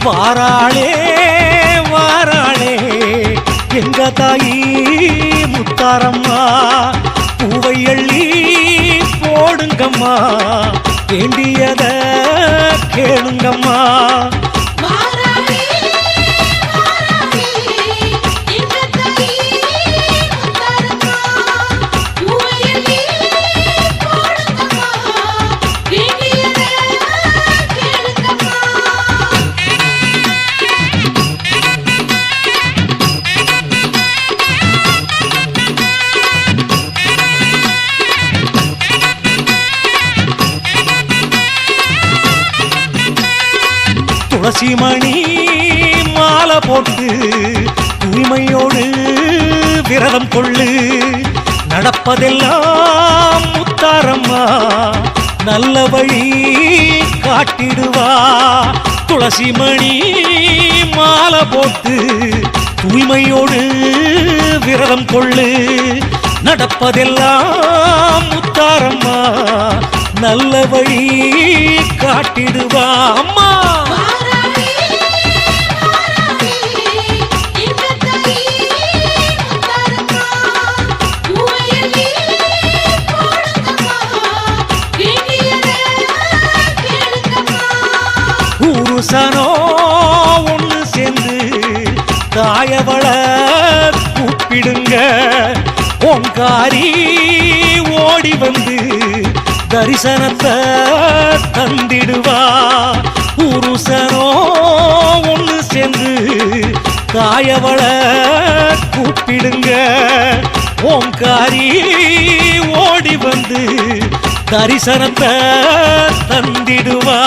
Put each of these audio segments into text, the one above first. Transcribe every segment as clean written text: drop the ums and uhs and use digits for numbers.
வாராளே வாராளே எங்க தாயி முத்தாரம்மா, பூவை அள்ளி போடுங்கம்மா, வேண்டியத கேளுங்கம்மா. துளசி மணி மாலை போட்டு தூய்மையோடு விரதம் கொள்ளு, நடப்பதெல்லாம் முத்தாரம்மா நல்ல வழி காட்டிடுவா. துளசி மணி மாலை போட்டு தூய்மையோடு விரதம் கொள்ளு, நடப்பதெல்லாம் முத்தாரம்மா நல்ல வழி காட்டிடுவா. அம்மா ஊருசனோ ஒன்று சேர்ந்து தாயவள கூப்பிடுங்க, ஓங்காரி ஓடி வந்து தரிசனத்தை தந்திடுவா. ஊருசனோ ஒன்று சேர்ந்து தாயவள கூப்பிடுங்க, ஓங்காரி ஓடி வந்து தரிசனத்தை தந்திடுவா.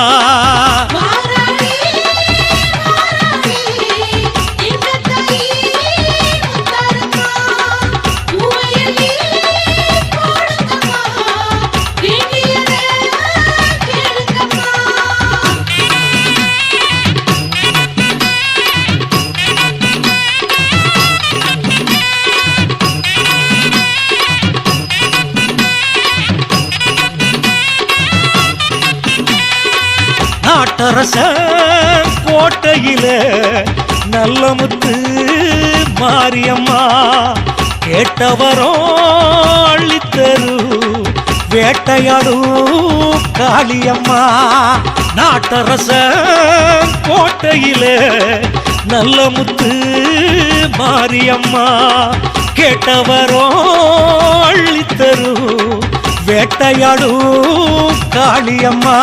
நாட்டரசன் கோட்டையில நல்ல முத்து மாரியம்மா, கேட்டவரோ அள்ளித்தரு வேட்டையாடும் காளியம்மா. நாட்டரசன் கோட்டையில நல்ல முத்து மாரியம்மா, கேட்டவரோ அள்ளித்தரு வேட்டையாடும் காளியம்மா.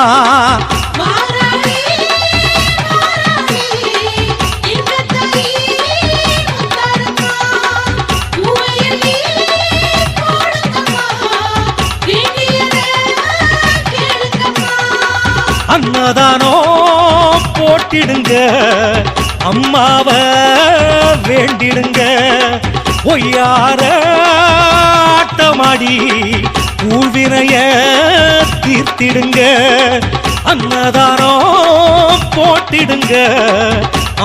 அன்னதானோ போட்டிடுங்க, அம்மாவ வேண்டிடுங்க, ஒய்யார ஆட்டமாடி ஊழ்வினைய தீர்த்திடுங்க. அன்னதானோ போட்டிடுங்க,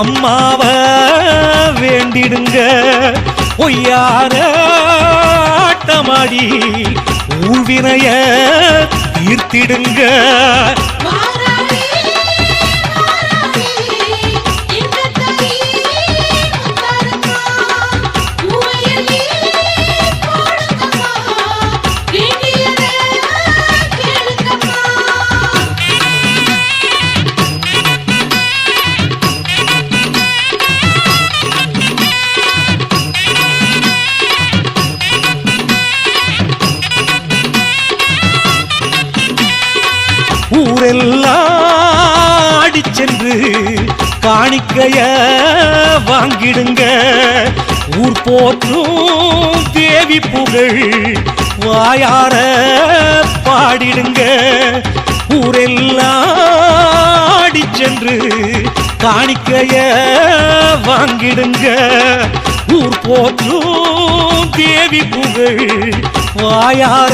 அம்மாவ வேண்டிடுங்க, ஒய்யார ஆட்டமாடி ஊழ்வினைய தீர்த்திடுங்க. ஊரெல்லாம் அடிச்சென்று காணிக்கைய வாங்கிடுங்க, ஊர் போற்றும் தேவி புகழ் வாயார பாடிடுங்க. ஊரெல்லாம் அடிச்சென்று காணிக்கைய வாங்கிடுங்க, ஊர் போற்றும் தேவி புகழ் வாயார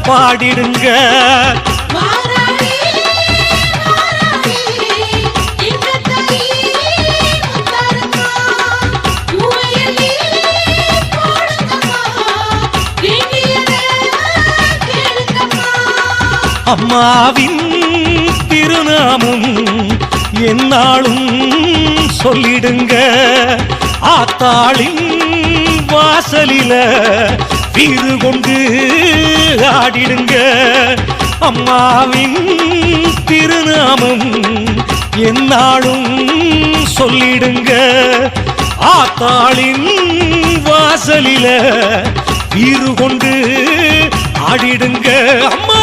பாடிடுங்க. அம்மாவின் திருநாமம் என்னாலும் சொல்லிடுங்க ஆத்தாளின் வாசலில வீறு கொண்டு ஆடிடுங்க அம்மாவின் திருநாமம் என்னாலும் சொல்லிடுங்க ஆத்தாளின் வாசலில வீறு கொண்டு ஆடிடுங்க அம்மா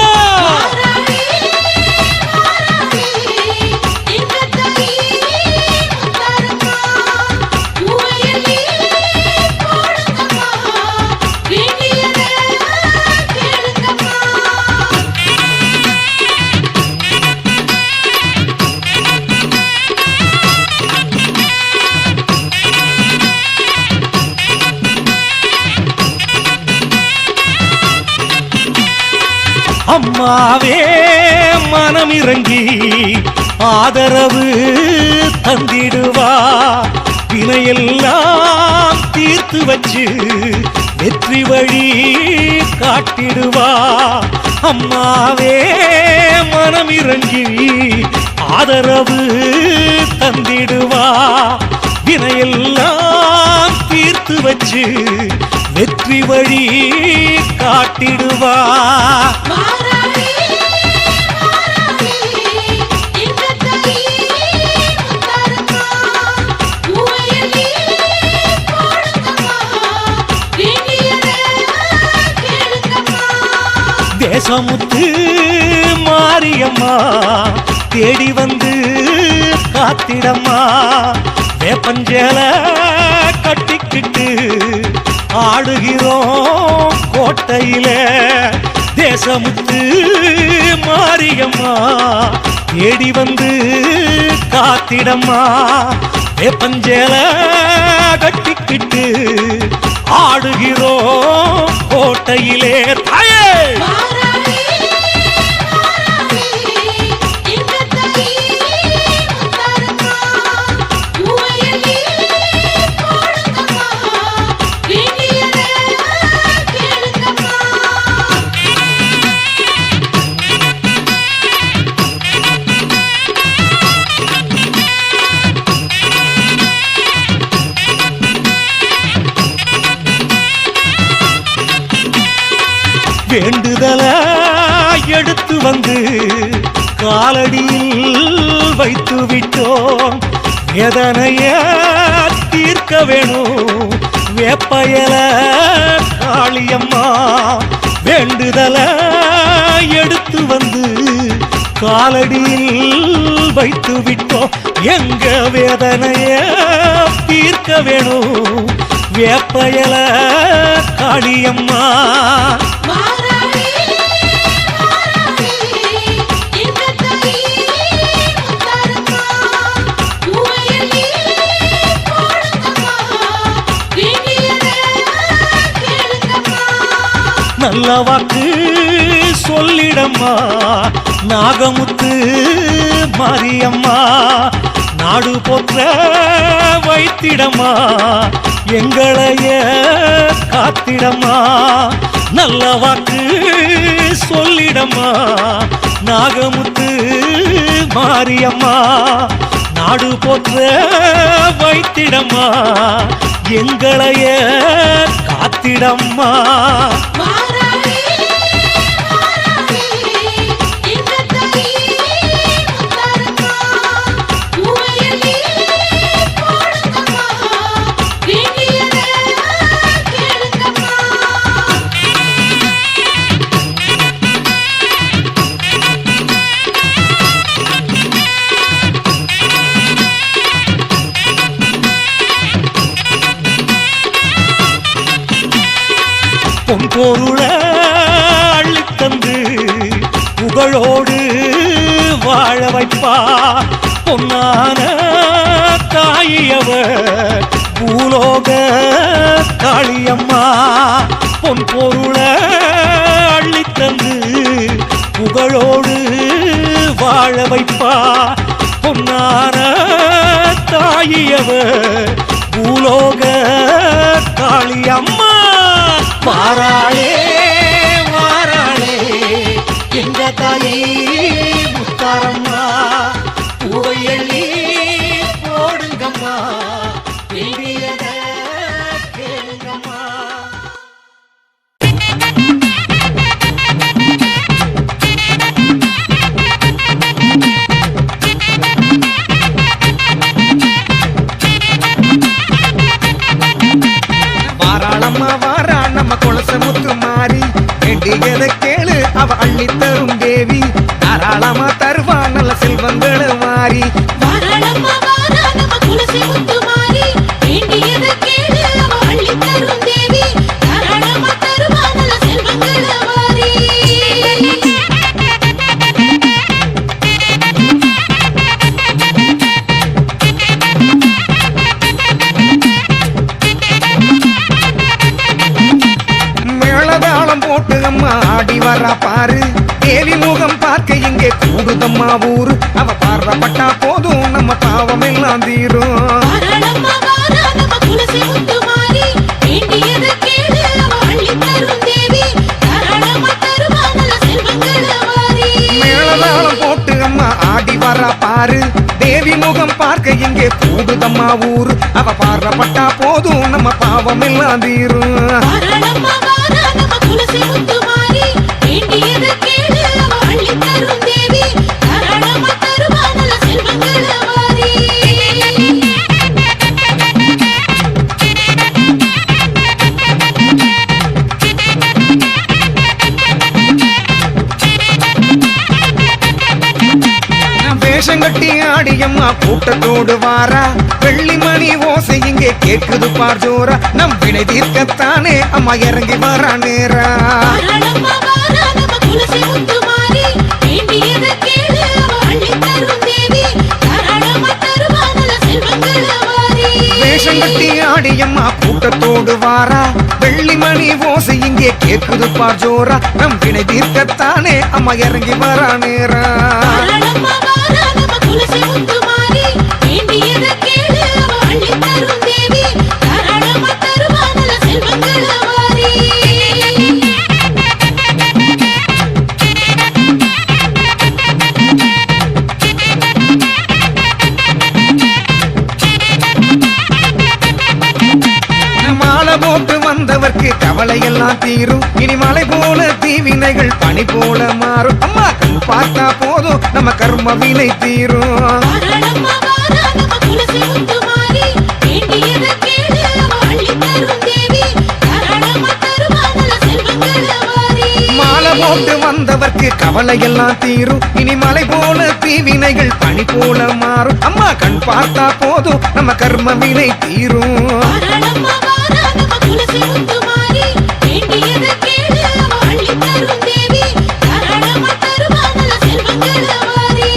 அம்மாவே மனம் இறங்கி ஆதரவு தந்திடுவா வினையெல்லாம் தீர்த்து வச்சு வெற்றி வழி காட்டிடுவா அம்மாவே மனம் இறங்கி ஆதரவு தந்திடுவா வினையெல்லாம் தீர்த்து வச்சு வெற்றி வழி காட்டிடுவா தேசமுத்து மாரியம்மா தேடி வந்து காத்திடம்மா வேப்பஞ்சேல கட்டிக்கிட்டு ஆடுகிறோம் கோட்டையில தேசமுத்து மாரியம்மா தேடி வந்து காத்திடம்மா வேப்பஞ்சேல கட்டிக்கிட்டு ஆடுகிறோம் கோட்டையிலே தாயே வேண்டுதல எடுத்து வந்து காலடியில் வைத்து விட்டோம் வேதனைய தீர்க்க வேணும் வேப்பயல காளியம்மா வேண்டுதல எடுத்து வந்து காலடியில் வைத்து விட்டோம் எங்க வேதனைய தீர்க்க வேணும் வேப்பயல காளியம்மா நல்ல வாக்கு சொல்லிடம்மா நாகமுத்து மாரியம்மா நாடு போற்ற வைத்திடம்மா எங்களைய காத்திடம்மா நல்ல வாக்கு சொல்லிடம்மா நாகமுத்து மாரியம்மா நாடு போற்ற வைத்திடம்மா எங்களைய காத்திடம்மா பொன்பொருள அள்ளித்தந்து புகழோடு வாழ வைப்பா பொன்னான தாயியவ பூலோக காளியம்மா பொன்பொருள அள்ளித்தந்து புகழோடு வாழ வைப்பா பொன்னான தாயியவ பூலோக காளியம்மா வாராளே வாராளே எங்க தாயி முத்தாரம்மா பூவையள்ளி நல்ல செல்வங்களை வாரி வாராளம்மா வாரா நம்ம துளசி முத்து மாறி வேண்டியதை கேளு அவ அள்ளி தரும் தேவி தாராளமா தருவா நல்ல செல்வங்களை வாரி மேளதாளம் போட்டு அம்மா ஆடி வரா பாரு தேவி முகம் பார்க்க இங்கே கூடுதம்மா ஊரு அவ பார்வப்பட்டா போதும் நம்ம பாவம் எல்லாம் தீரும் வாராளம்மா வாரா நம்ம துளசி முத்து மாறி வேண்டியதை கேளு அவ அள்ளி தரும் தேவி தாராளமா தருவா நல்ல செல்வங்களை வாரி மேளதாளம் போட்டு அம்மா ஆடி வரா பாரு தேவி முகம் பார்க்க இங்கே கூடுதம்மா ஊரு அவ பார்வப்பட்டா போதும் நம்ம பாவம் எல்லாம் தீரும் வாராளம்மா வாரா நம்ம துளசி முத்து மாறி வேண்டியதை கேளு அவ அள்ளி தரும் தேவி தாராளமா தருவா நல்ல செல்வங்களை வாரி வேஷம் கட்டி ஆடியம்மா கூட்டத்தோடு வாரா வெள்ளி மணி ஓசை இங்கே கேக்குது பார் ஜோரா நம் வினை தீர்க்கத்தானே அம்மா இறங்கி வரா நேரா வாராளம்மா வாரா நம்ம துளசி முத்து மாறி வேண்டியதை கேளு அவ அள்ளி தரும் தேவி தாராளமா தருவா நல்ல செல்வங்களை வாரி வேஷம் கட்டி ஆடியம்மா கூட்டத்தோடு வாரா வெள்ளி மணி ஓசை இங்கே கேக்குது பார் ஜோரா நம் வினை தீர்க்கத்தானே அம்மா இறங்கி வரா நேரா வாராளம்மா வாரா நம்ம துளசி முத்து மாறி வேண்டியதை கேளு அவ அள்ளி தரும் தேவி தாராளமா தருவா நல்ல செல்வங்களை வாரி மாலை போட்டு வந்தவர்க்கு கவலை எல்லாம் தீரும் இனி மலை போல தீவினைகள் பனி போல மாறும் அம்மா கண் பார்த்தா போதும் நம்ம கர்ம வினை தீரும் வாராளம்மா வாரா நம்ம துளசி முத்து மாறி வேண்டியதை கேளு அவ அள்ளி தரும் தேவி தாராளமா தருவா நல்ல செல்வங்களை வாரி மாலை போட்டு வந்தவர்க்கு கவலை எல்லாம் தீரும் இனி மலை போல தீவினைகள் பனி போல மாறும் அம்மா கண் பார்த்தா போதும் நம்ம கர்ம வினை தீரும் வாராளம்மா வாரா நம்ம துளசி முத்து மாறி வேண்டியதை கேளு அவ அள்ளி தரும் தேவி தாராளமா தருவா நல்ல செல்வங்களை வாரி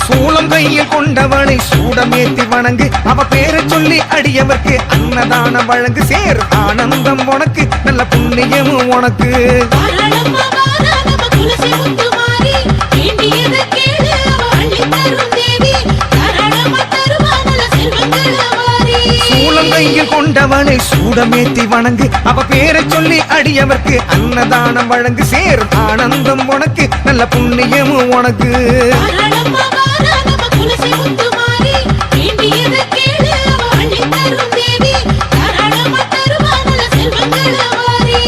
சூளம் கையில் கொண்டவளை சூடமேத்தி வணங்கு அவ பேரை சொல்லி அடியவர்க்கு அன்னதானம் வழங்கு சேர் ஆனந்தம் உனக்கு நல்ல புண்ணியமும் உனக்கு வாராளம்மா வாரா நம்ம துளசி முத்து மாறி வேண்டியதை கேளு அவ அள்ளி தரும் தேவி தாராளமா தருவா நல்ல செல்வங்களை வாரி சூளம் கையில் கொண்டவளை சூடமேத்தி வணங்கு அவ பேரை சொல்லி அடியவர்க்கு அன்னதானம் வழங்கு சேர் ஆனந்தம் உனக்கு நல்ல புண்ணியமும் உனக்கு வாராளம்மா வாரா நம்ம துளசி முத்து மாறி வேண்டியதை கேளு அவ அள்ளி தரும் தேவி தாராளமா தருவா நல்ல செல்வங்களை வாரி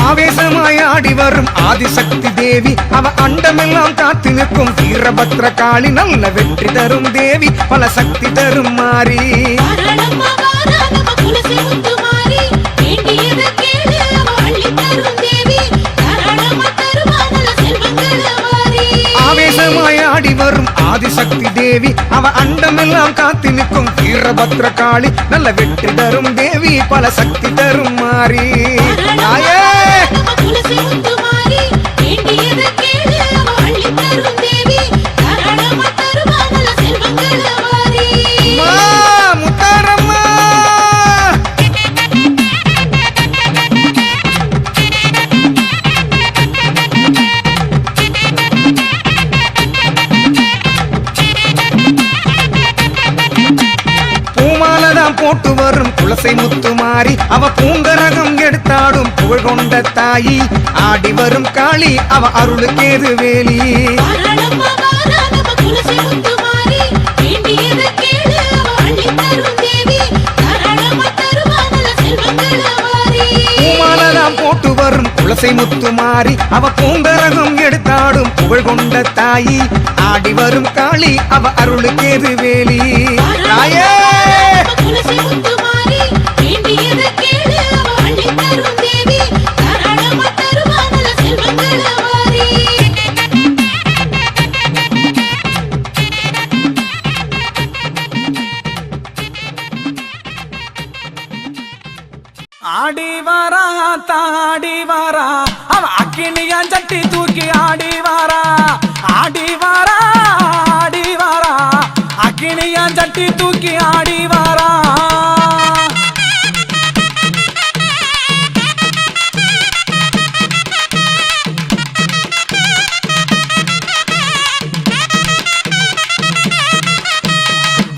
ஆவேசமாய் ஆடி வரும் ஆதிசக்தி தேவி அவ அண்டமெல்லாம் காத்து நிற்கும் வீரபத்ர காளி நல்ல வெற்றி தரும் தேவி பல சக்தி தரும் மாறி வாராளம்மா வாரா நம்ம துளசி முத்து மாறி வேண்டியதை கேளு அவ அள்ளி தரும் தேவி தாராளமா தருவா நல்ல செல்வங்களை வாரி ஆவேசமாய் ஆடி வரும் ஆதிசக்தி தேவி அவ அண்டமெல்லாம் காத்து நிற்கும் வீரபத்ர காளி நல்ல வெற்றி தரும் தேவி பல சக்தி தரும் மாறி தாயே நம்ம துளசி முத்து மாறி வேண்டியதை கேளு அவ அள்ளி தரும் தேவி தாராளமா தருவா நல்ல செல்வங்களை வாரி அம்மா, முத்தாரம்மா பூமாலதான் போட்டு வரும் துளசை முத்து மாறி அவ பூங்கரகம் எடுத்தாடும் புகழ் கொண்ட தாயி ஆடி வரும் காளி அவ அருளுக்கேது வேலி வாராளம்மா வாரா நம்ம துளசி முத்து மாறி வேண்டியதை கேளு அவ அள்ளி தரும் தேவி தாராளமா எல்லாம் போட்டு வரும் குலசை முத்துமாரி அவ பூங்கரகம் எடுத்தாடும் புகழ் கொண்ட தாயி ஆடி வரும் காளி அவ அருளுக்கேது வேலி தாயே துளசி முத்துமாரி வேண்டியதை கேளு அவ அள்ளி தரும் தேவி தாராளமா தருவா நல்ல செல்வங்கள வாரி ஆடி வாரா தாடி வாரா அவ அக்கினியான் சட்டி தூக்கி ஆடி வாரா ஆடி வாரா ஆடி வாரா அக்கினியான் சட்டி தூக்கி ஆடி வாரா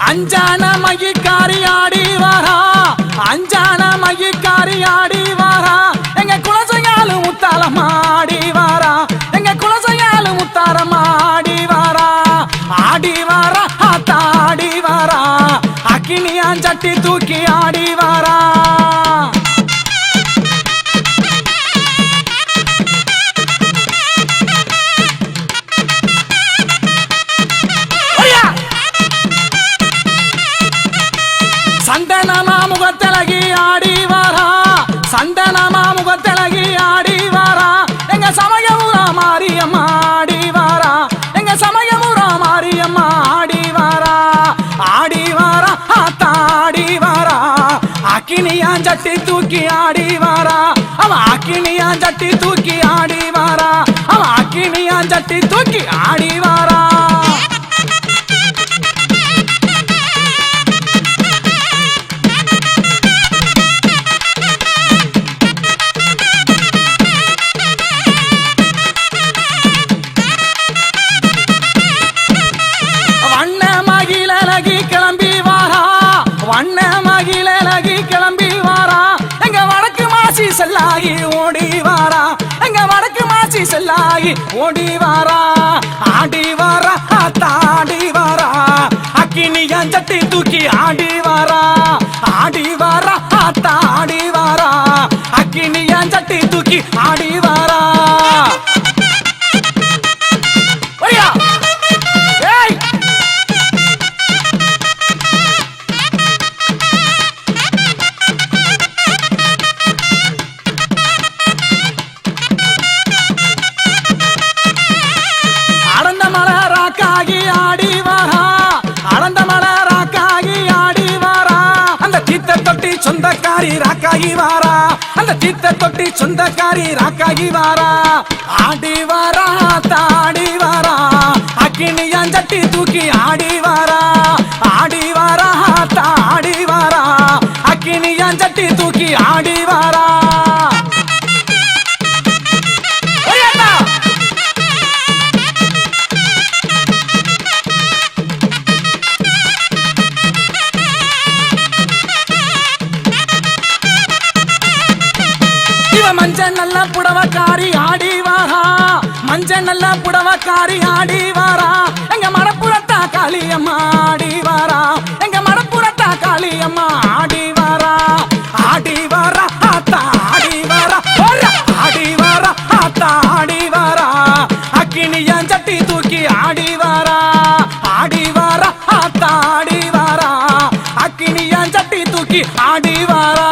அஞ்சான மகிக்காரி ஆடி வாரா அஞ்சான மகிக்காரி ஆடி வாரா எங்க குலசையாலு முத்தாரம் ஆடி வாரா எங்க குலசையாலு முத்தாரம் ஆடி வாரா ஆடி வாரா ஆத்தாடி வாரா அக்கினியான் சட்டி தூக்கி ஆடி வாரா சந்தனமா முகத்தழகி ஆடி வாரா சந்தனமா முகத்தழகி ஆடி வாரா எங்க சமயமுறா மாரியம்மா ஆடி வாரா எங்க சமயமுறா மாரியம்மா ஆடி வாரா ஆடி வாரா ஆத்தாடி வாரா அக்கினியான் சட்டி தூக்கி ஆடி வாரா அவ அக்கினியான் சட்டி தூக்கி ஆடி வாரா அவ அக்கினியான் சட்டி தூக்கி ஆடி வாரா வண்ண மகிழகி கிளம்பி வாரா எங்க வடக்கு மாசி செல்லாகி ஓடி வாரா எங்க வடக்கு மாசி செல்லாகி ஓடி வாரா ஆடி வாரா ஆத்தாடி வாரா அக்கினியான் சட்டி தூக்கி ஆடி வாரா ஆடி வாரா ஆத்தாடி வாரா அக்கினியான் சட்டி தூக்கி ஆடி வாரா சொந்தக்காரி ராக்காகி வாரா அந்த தீத்த தொட்டி சொந்தக்காரி ராக்காகி வாரா ஆடி வாரா தாடி வாரா அக்கினியான் சட்டி தூக்கி ஆடி வாரா ஆடி வாரா தாடி வாரா அக்கினியான் சட்டி தூக்கி ஆடி வாரா மஞ்ச நல்ல புடவக்காரி ஆடி வாரா மஞ்ச நல்ல புடவக்காரி ஆடி வாரா எங்க மடப்புறத்தா காளியம்மா ஆடி வாரா எங்க மடப்புறத்தா காளியம்மா ஆடி வாரா ஆடி வாரா ஆத்தா ஆடி வாரா ஆடி வாரா ஆத்தா ஆடி வாரா அக்கினியான் சட்டி தூக்கி ஆடி வாரா ஆடி வாரா ஆத்தா ஆடி வாரா அக்கினியான் சட்டி தூக்கி ஆடி வாரா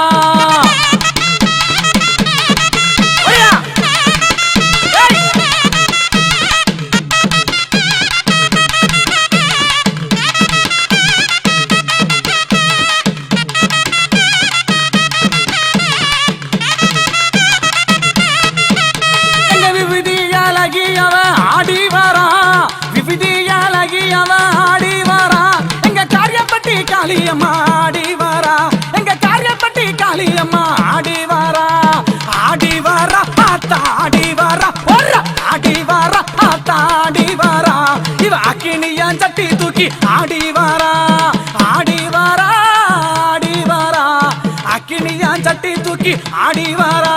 காளியம்மா ஆடி வாரா எங்க காரியப்பட்டி காளியம்மா ஆடி வாரா ஆடி வாரா ஆத்தா ஆடி வாரா ஆடி வாரா ஆத்தா ஆடி வாரா இவ அக்கினியான் சட்டி தூக்கி ஆடி வாரா ஆடி வாரா ஆடி வாரா அக்கினியான் சட்டி தூக்கி ஆடி வாரா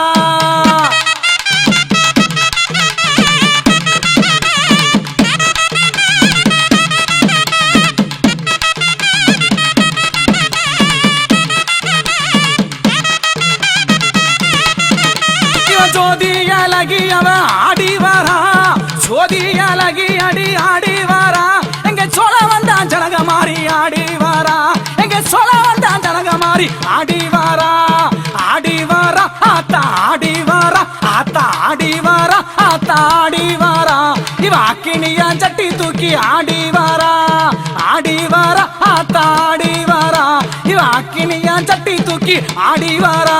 இவன் ஜோதி அழகி அவன் ஆடி வாரா ஜோதி அழகி அடி ஆடி வாரா எங்க சோழ வந்தான் ஜனக மாறி ஆடி வாரா எங்க சோழ வந்தான் ஜனக மாறி ஆடி வாரா ஆத்தா ஆடி வாரா ஆத்தா ஆடி வாரா ஆத்தா ஆடி வாரா இவ அக்கினியா சட்டி தூக்கி ஆடி வாரா ஆத்தா ஆடி வாரா இவ அக்கினியா சட்டி தூக்கி ஆடி வாரா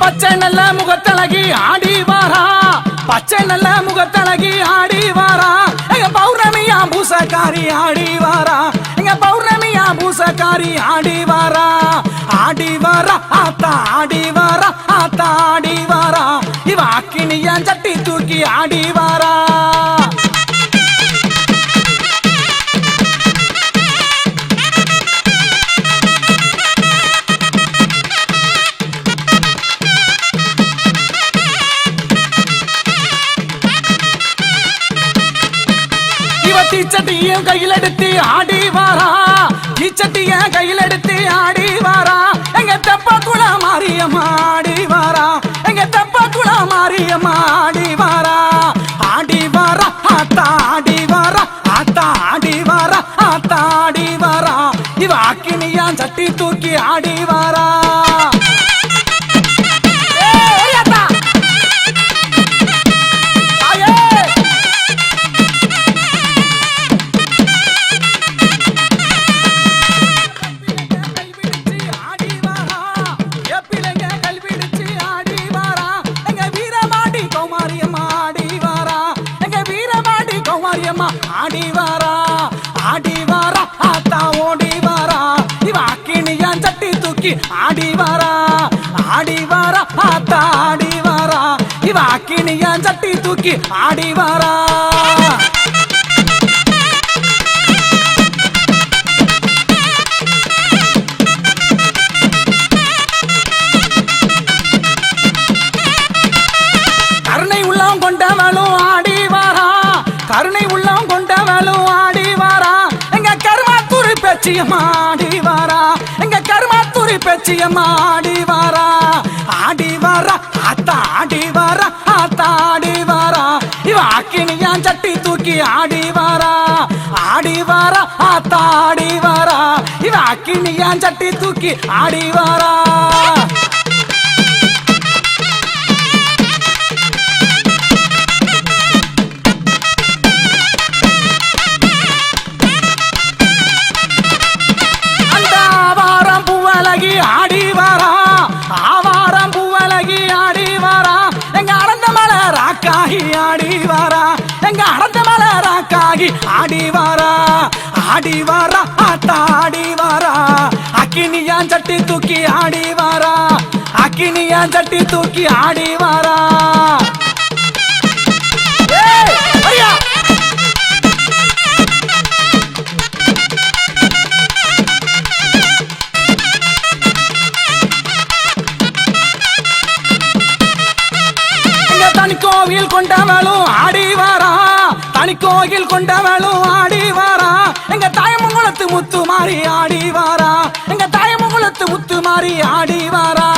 பச்சை நல்ல முகத்தழகி ஆடி வாரா பச்சை நல்ல முகத்தழகி ஆடி வாரா எங்க பௌர்ணமியா பூசக்காரி ஆடி வாரா எங்க பௌர்ணமியா பூசக்காரி ஆடி வாரா ஆத்தா ஆடி வாரா ஆத்தா ஆடி வாரா இவ அக்கினியா சட்டி தூக்கி ஆடி வாரா தீச்சட்டியும் கையில் எடுத்து ஆடி வாரா தீச்சட்டிய கையில் எடுத்து ஆடி வாரா எங்க தெப்ப குள மாரியம்மா ஆடி வாரா எங்க தெப்ப குள மாரியம்மா ஆடி வாரா ஆத்தா ஆடி வாரா ஆத்தா ஆடி வாரா ஆத்தா ஆடி வாரா இவ அக்கினியா சட்டி தூக்கி ஆடி வாரா ஆடி வாரா ஆத்தா ஓடி வாரா இவ அக்கினியா சட்டி தூக்கி ஆடி வாரா ஆத்தா ஆடி வாரா இவ அக்கினியா சட்டி தூக்கி ஆடி வாரா கருணை உள்ளம் கொண்டவளும் ஆடி வாரா கருணை உள்ளம் கொண்டவளும் ஆடி வாரா எங்க கருமாத்தூரி பேச்சியம்மா ஆடி வாரா எங்க கருமாத்தூரி பேச்சியம்மா ஆடி வாரா ஆத்தா ஆடி வாரா ஆத்தா ஆடி வாரா இவ அக்கினியா சட்டி தூக்கி ஆடி வாரா ஆத்தா ஆடி வாரா இவ அக்கினியா சட்டி தூக்கி ஆடி வாரா ஆடி வாரா ஆவாரம் பூவலகி ஆடி வாரா எங்க அடந்த மலராக்காகி ஆடி வாரா எங்க அடந்த மலராக்காகி ஆடி வாரா ஆத்தா ஆடி வாரா அக்கினியா சட்டி தூக்கி ஆடி வாரா அக்கினியா சட்டி தூக்கி ஆடி வாரா கோவில் கொண்டவளும் ஆடி வாரா தனி கோயில் கொண்டவளும் ஆடி வாரா எங்க தாயமங்கலத்து முத்து மாறி ஆடி வாரா எங்க தாயமங்கலத்து முத்து மாறி ஆடி வாரா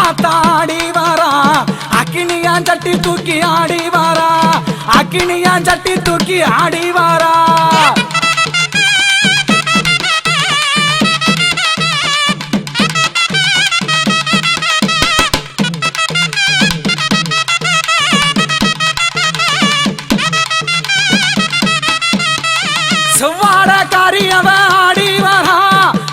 ஆத்தா ஆடி வாரா அக்கினியா சட்டி தூக்கி ஆடி வாரா அக்கினியா சட்டி தூக்கி ஆடி வாரா செவ்வாட காரியவ ஆடி வாரா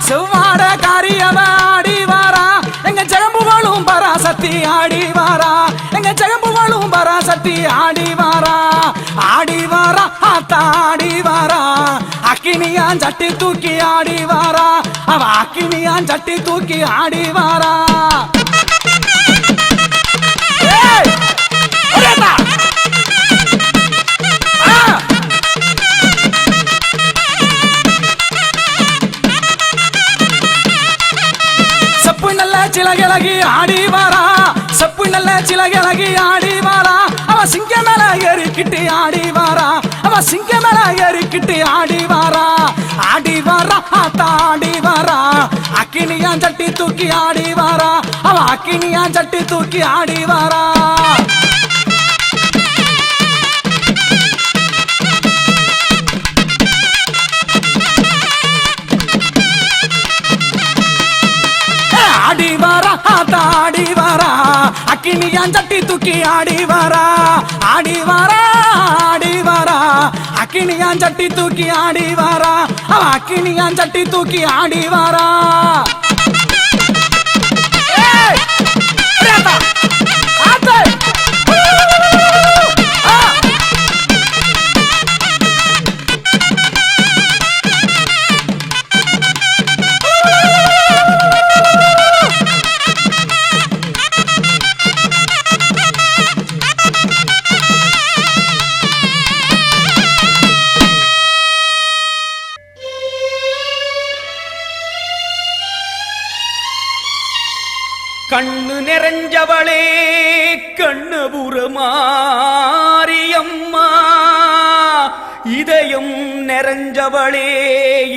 செவ்வாட காரியவ ஆடி வாரா எங்க ஜெகம்புகளும் பராசக்தி ஆடி வாரா எங்க ஜெகம்புகளும் பராசக்தி ஆடி வாரா ஆத்தா ஆடி வாரா அக்கினியா சட்டி தூக்கி ஆடி வாரா அவ அக்கினியா சட்டி தூக்கி ஆடி வாரா சிலகிழகி ஆடி வாரா செப்பு நல்ல சிலகிழகி ஆடி வாரா அவ சிங்க மேல ஏறிக்கிட்டு ஆடி வாரா அவ சிங்க மேல ஏறிக்கிட்டு ஆடி வாரா ஆத்தா ஆடி வாரா அக்கினியா சட்டி தூக்கி ஆடி வாரா அவ அக்கினியா சட்டி தூக்கி ஆடி வாரா ஆடி வாரா ஆத்தா ஆடி வாரா அக்கினியா சட்டி தூக்கி ஆடி வாரா ஆடி வாரா அக்கினியா சட்டி தூக்கி ஆடி வாரா அவ அக்கினியா சட்டி தூக்கி ஆடி வாரா கண்ணு நிறைஞ்சவளே கண்ணபுர மாரியம்மா இதயம் நிறைஞ்சவளே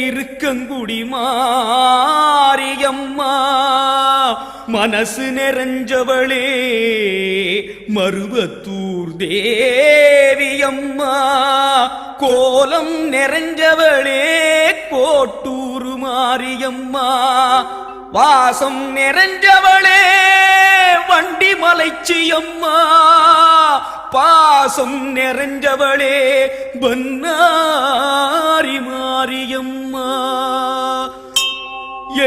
இருக்கங்குடி மாரியம்மா மனசு நிறைஞ்சவளே மருவத்தூர் தேவியம்மா கோலம் நிறைஞ்சவளே கோட்டூர் மாரியம்மா வாசம் நிறைஞ்சவளே வண்டி மலைச்சியம்மா பாசம் நிறைஞ்சவளே பன்னாரி மாரியம்மா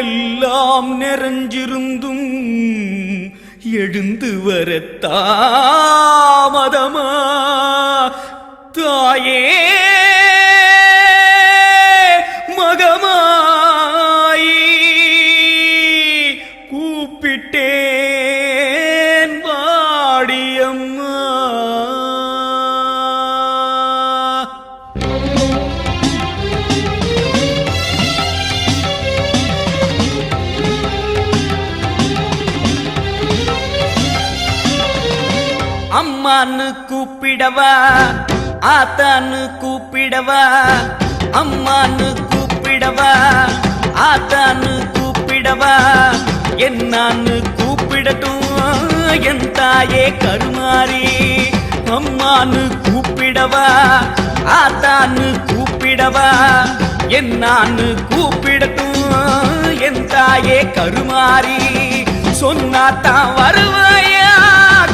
எல்லாம் நிறைஞ்சிருந்தும் எழுந்து வர தாமதமா தாயே மகமா கூப்பிட்டேன் வாடியம்மா அம்மான்னு கூப்பிடவா ஆத்தான்னு கூப்பிடவா அம்மான்னு கூப்பிடவா ஆத்தான்னு கூப்பிடவா என்னான்னு கூப்பிடட்டும் என் தாயே கருமாரி அம்மான்னு கூப்பிடவா ஆத்தான்னு கூப்பிடவா என்னான்னு கூப்பிடட்டும் என் தாயே கருமாரி சொன்னாத்தான் வருவாயா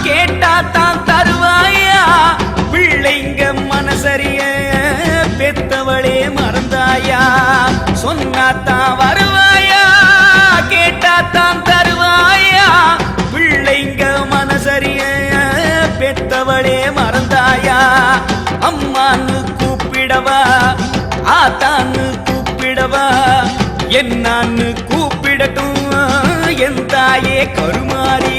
கேட்டாத்தான் தருவாயா பிள்ளைங்க மனசரிய பெத்தவளே மறந்தாயா சொன்னாத்தான் வருவாயா கேட்டாத்தான் தருவாயா பிள்ளைங்க மனசரிய பெத்தவளே மறந்தாயா அம்மான்னு கூப்பிடவா ஆத்தான்னு கூப்பிடவா என்னான்னு கூப்பிடட்டும் என் தாயே கருமாரி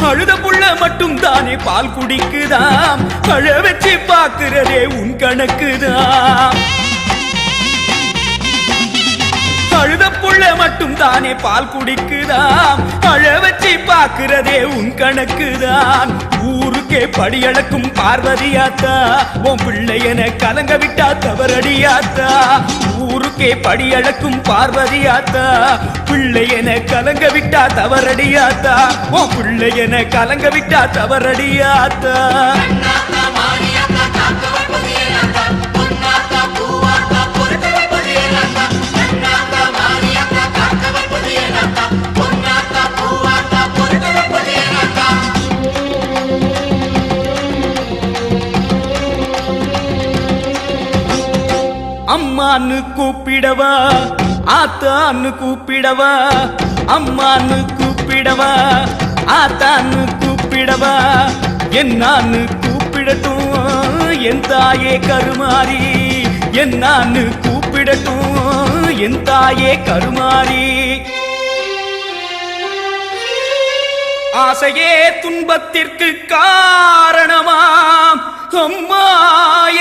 அழுத புள்ள மட்டும் தானே பால் குடிக்குதாம் அழ வச்சு பாக்குறதே உன் கணக்குதான் அழுத புள்ள மட்டும் தானே பால் குடிக்குதாம் அழ வச்சு பாக்குறதே உன் கணக்குதான் ஊருக்கே படியளக்கும் பார்வதியாத்தா உன் பிள்ளையன கலங்க விட்டா தவறடியாத்தா ஊருக்கே படியளக்கும் பார்வதியாத்தா பிள்ளையன கலங்க விட்டா தவறடியாத்தா உன் பிள்ளையன கலங்க விட்டா தவறடியாத்தா அம்மான்னு கூப்பிடவா ஆத்தான்னு கூப்பிடவா அம்மான்னு கூப்பிடவா ஆத்தான்னு கூப்பிடவா என்னான்னு கூப்பிடட்டும் என் தாயே கருமாரி என்னான்னு கூப்பிடட்டும் என் தாயே கருமாரி ஆசையே துன்பத்திற்கு காரணமாம் அம்மா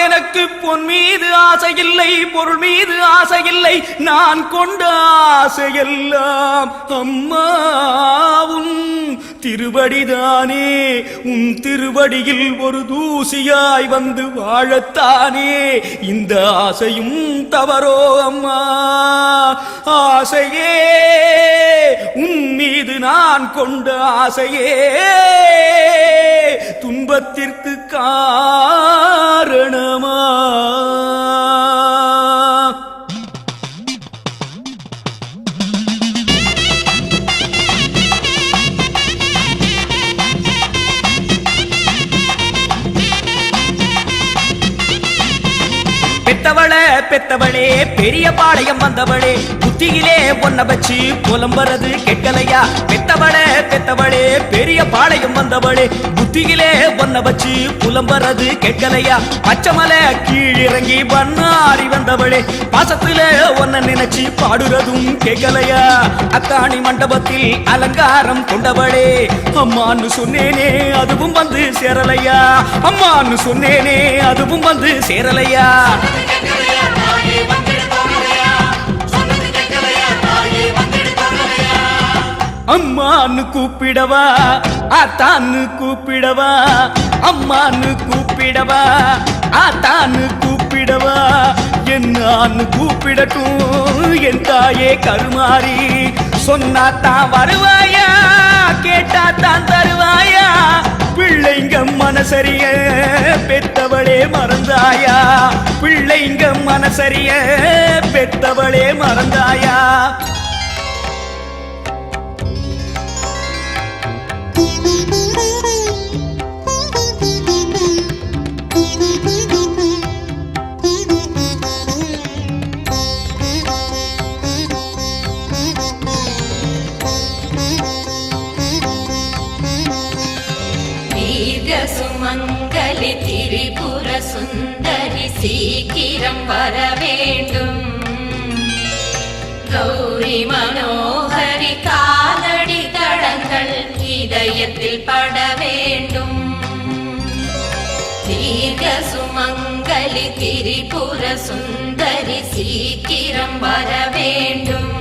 எனக்கு பொன் மீது ஆசையில்லை, பொருள் மீது ஆசையில்லை, நான் கொண்ட ஆசையெல்லாம் அம்மா உன் திருவடிதானே. உன் திருவடியில் ஒரு தூசியாய் வந்து வாழத்தானே இந்த ஆசையும் தவறோ அம்மா. ஆசையே உன் மீது நான் கொண்ட ஆசையே துன்பத்திற்கு காரணமா. பெத்தவளே பெரிய பாளையம் வந்தவளே, புத்தியிலே பொன்ன வச்சு புலம்புறது கெட்டலையா. பெத்தவளே பெரிய பாளையம் வந்தவளே, புத்தியிலே பொன்ன வச்சு புலம்புறது கெட்டலையா. பச்சைமலை கீழிறங்கி பண்ணாரி வந்தவளே, பாசத்துல ஒன்ன நினைச்சு பாடுறதும் கேட்கலையா. அத்தாணி மண்டபத்தில் அலங்காரம் கொண்டவளே, அம்மான்னு சொன்னேனே அதுவும் வந்து சேரலையா. அம்மான்னு சொன்னேனே அதுவும் வந்து சேரலையா. அம்மான்னு கூப்பிடவா, ஆத்தான்னு கூப்பிடவா, அம்மான்னு கூப்பிடவா, ஆத்தான்னு கூப்பிடவா, என்னான்னு கூப்பிடட்டும் என் தாயே கருமாறி. சொன்னாத்தான் வருவாயா, கேட்டாத்தான் தருவாயா, பிள்ளைங்க மனசரிய பெத்தவளே மறந்தாயா. பிள்ளைங்க மனசரிய பெத்தவளே மறந்தாயா. சுமங்கலி திரிபுர சுந்தரி சீக்கிரம் வர வேண்டும். கௌரி மனோகரி காலடி தடங்கள் இதயத்தில் பட வேண்டும். தீர்க்க சுமங்கலி திரிபுர சுந்தரி சீக்கிரம் வர வேண்டும்.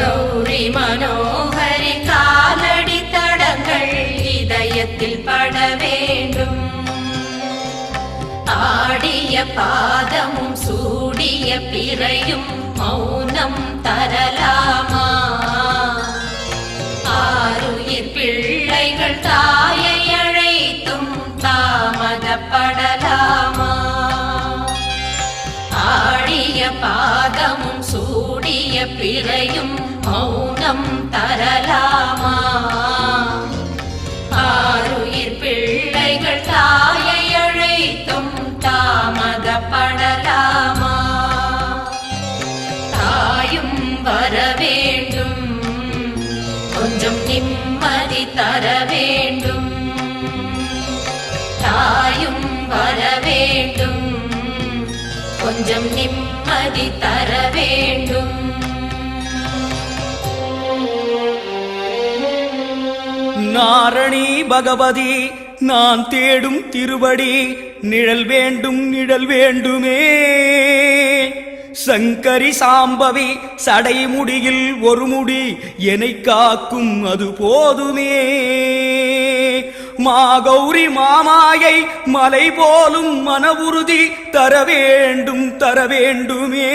கௌரி மனோகரி காலடி தடங்கள் இதயத்தில் பட வேண்டும். ஆடிய பாதமும் சூடிய பிறையும் மௌனம் தரலாமா. ஆருயிர் பிள்ளைகள் தாயை அழைத்தும் தாமதப்படலாமா. ஆடிய பாதமும் சூடிய பிறையும் மௌனம் தரலாமா. ஆருயிர் பிள்ளைகள் தாயை அழைத்தும் தாமதப்படலாமா. தாயும் வர வேண்டும், கொஞ்சம் நிம்மதி தர வேண்டும். தாயும் வர வேண்டும், கொஞ்சம் நிம்மதி தர வேண்டும். நாரணி பகவதி நான் தேடும் திருவடி நிழல் வேண்டும் நிழல் வேண்டுமே. சங்கரி சாம்பவி சடைமுடியில் ஒரு முடி என்னை காக்கும் அது போதுமே. மாகௌரி மாமாயை மலை போலும் மன உறுதி தர வேண்டும் தர வேண்டுமே.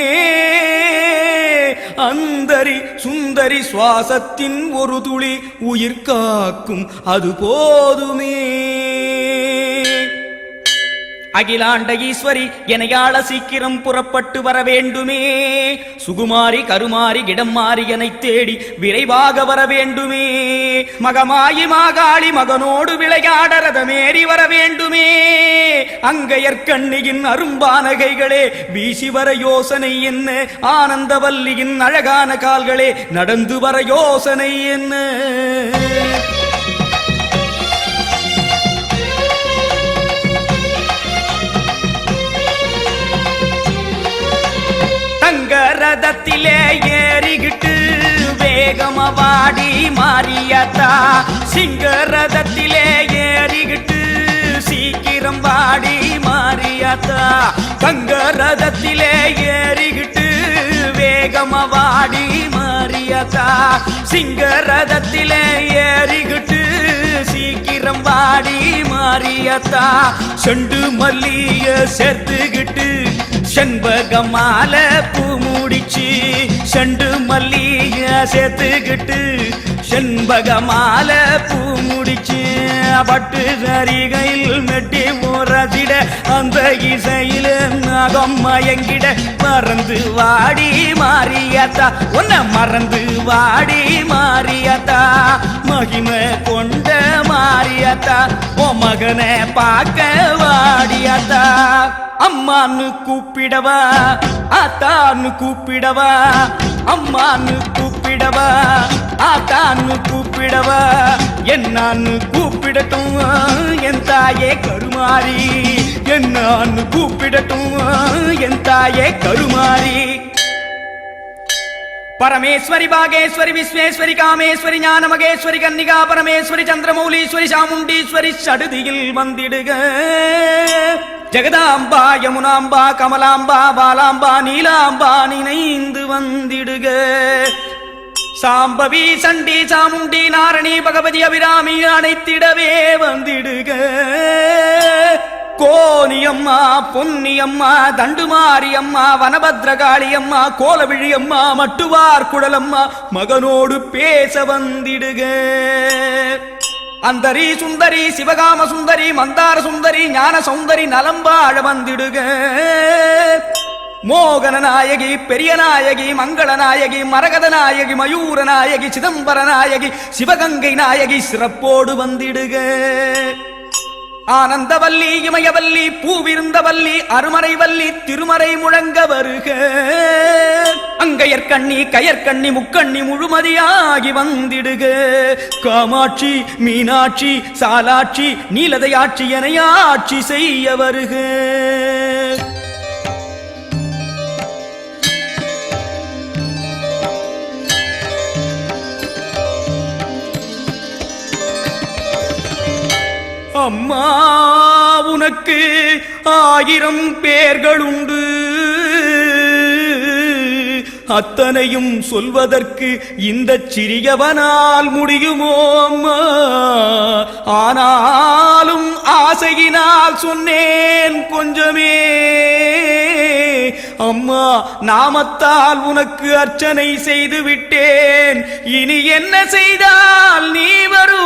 அந்தரி சுந்தரி சுவாசத்தின் ஒரு துளி உயிர் காக்கும் அது போதுமே. அகிலாண்ட ஈஸ்வரி எனையாள சீக்கிரம் புறப்பட்டு வர வேண்டுமே. சுகுமாரி கருமாரி இடம் மாறி என்னை தேடி விரைவாக வர வேண்டுமே. மகமாயி மாகாளி மகனோடு விளையாட ரதமேறி வர வேண்டுமே. அங்கையற்கண்ணியின் அரும்பான கைகளே வீசி வர யோசனை என்ன. ஆனந்தவல்லியின் அழகான கால்களே நடந்து வர யோசனை என்ன. ரதத்திலே ஏறிகிட்டு வேகமவாடி மாறியாத்தா. சிங்கரதத்திலே ஏறிகிட்டு சீக்கிரம் வாடி மாறியாத்தா. ரதத்திலே ஏறிக்கிட்டு வேகமவாடி மாறியதா சிங்க ரதத்திலே ஏறிக்கிட்டு சீக்கிரம் வாடி மாறியதா செண்டு மல்லிய சேர்த்துக்கிட்டு செண்பகமால பூ முடிச்சு செண்டு மல்லிய சேர்த்துக்கிட்டு செண்பகமால பூ முடிச்சு பட்டு சரிகையில் மெட்டி முரசிட அந்த இசையில நகம் மயங்கிட மறந்து வாடி மாறியத்தா உன்னை மறந்து வாடி மாறியத்தா மகிமை கொண்ட மாறியத்தா ஓ மகனை பார்க்க வாடியத்தா அம்மான்னு கூப்பிடவா ஆத்தான்னு கூப்பிடவா அம்மான்னு கூப்பிடவா ஆத்தான்னு கூப்பிடவா என்னான்னு கூப்பிடட்டும் என் தாயே கருமாரி என்னான்னு கூப்பிடட்டும் என் தாயே கருமாரி பரமேஸ்வரி பாகேஸ்வரி விஸ்வேஸ்வரி காமேஸ்வரி ஞான மகேஸ்வரி கன்னிகா பரமேஸ்வரி சந்திரமௌலீஸ்வரி சாமுண்டீஸ்வரி சடுதியில் வந்திடுக ஜெகதாம்பா யமுனாம்பா கமலாம்பா பாலாம்பா நீலாம்பா நினைந்து வந்திடுக சாம்பவி சண்டி சாமுண்டி நாரணி பகவதி அபிராமி அனைத்திடவே வந்திடுக கோனியம்மா பொன்னியம்மா தண்டுமாரியம்மா வனபத்ரகாளியம்மா கோலவிழியம்மா மட்டுவார் குடலம்மா மகனோடு பேச வந்திடுக அந்தரி சுந்தரி சிவகாம சுந்தரி மந்தார சுந்தரி ஞான சௌந்தரி நலம்பாழ வந்திடுக மோகன நாயகி பெரிய நாயகி மங்கள நாயகி மரகத நாயகி மயூர நாயகி சிதம்பர நாயகி சிவகங்கை நாயகி சிறப்போடு வந்திடுக ஆனந்தவல்லி இமயவல்லி பூவிருந்தவல்லி அருமறைவல்லி திருமறை முழங்க வருக அங்கையற்கண்ணி கயற்கண்ணி முக்கண்ணி முழுமதியாகி வந்திடுக காமாட்சி மீனாட்சி சாலாட்சி நீலதையாட்சி என ஆட்சி செய்ய வருக அம்மா உனக்கு 1000 பேர்களுண்டு அத்தனையும் சொல்வதற்கு இந்த சிறியவனால் முடியுமோ அம்மா ஆனாலும் ஆசையினால் சொன்னேன் கொஞ்சமே அம்மா நாமத்தால் உனக்கு அர்ச்சனை செய்து விட்டேன் இனி என்ன செய்தால் நீ வருவாய்